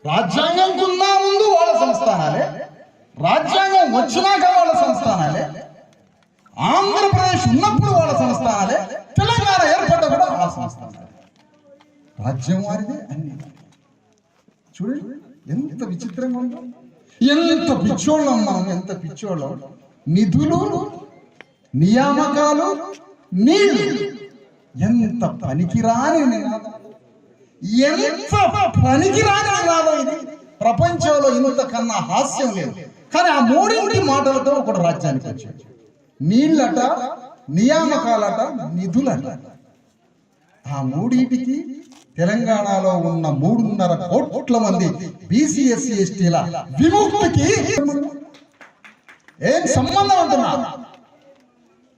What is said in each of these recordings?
రాజ్యాంగం కున్నా ముందు వాళ్ళ సంస్థానాలే, రాజ్యాంగం వచ్చినాక వాళ్ళ సంస్థానాలే, ఆంధ్రప్రదేశ్ ఉన్నప్పుడు వాళ్ళ సంస్థానాలే, తెలంగాణ ఏర్పడ్డ కూడా వాళ్ళ సంస్థానాలే. రాజ్యం వారిదే అన్ని. చూడండి ఎంత విచిత్రంగా ఉందో, ఎంత పిచ్చోళ్ళం మనం, ఎంత పిచ్చోళ్ళం. నిధులు, నియామకాలు, నీళ్లు, ఎంత పనికిరాని నినాదం, ఎంత పనికిరాని నినాదం ఇది. ప్రపంచంలో ఇంతకన్నా హాస్యం లేదు. కానీ ఆ మూడింటి మాటలతో ఒకడు రాజ్యానికి వచ్చాడు. నీళ్ళట, నియామకాలట, నిధులట. ఆ మూడింటికి తెలంగాణలో ఉన్న 3.5 కోట్ల మంది బీసీ ఎస్సీ ఎస్టీల విముక్తికి ఏం సంబంధం అంటున్నా?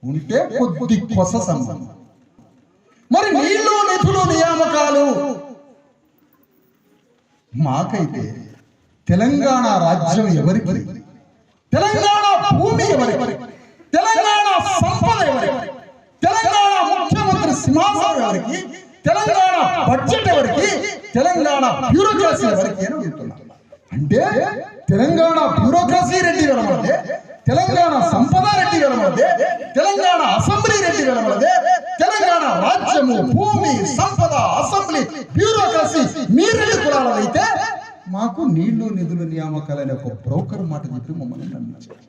ఉంటే కొద్ది కొస సంబంధం. మరి నీళ్లు, నిధులు, నియామకాలు మాకైతే తెలంగాణ రాజ్యం ఎవరికి? తెలంగాణ భూమి ఎవరికి? తెలంగాణ సంపద ఎవరికి? తెలంగాణ ముఖ్యమంత్రి సింహాసనం ఎవరికి? తెలంగాణ బడ్జెట్ ఎవరికి? తెలంగాణ బ్యూరోక్రసీ ఎవరికి అని అడుగుతున్నా. అంటే తెలంగాణ బ్యూరోక్రసీ రెడ్డి వెలమలదే, తెలంగాణ సంపద రెడ్డి వెలమలదే, తెలంగాణ అసెంబ్లీ రెడ్డి వెలమలదే, తెలంగాణ రాజ్యము, భూమి, సంపద, అసెంబ్లీ, బ్యూరోక్రసీ మీ రెడ్డి కులాలైతే మాకు నీళ్లు, నిధులు, నియామకాలనే ఒక బ్రోకర్ మాట చెప్పి మమ్మల్ని నమ్మించారు.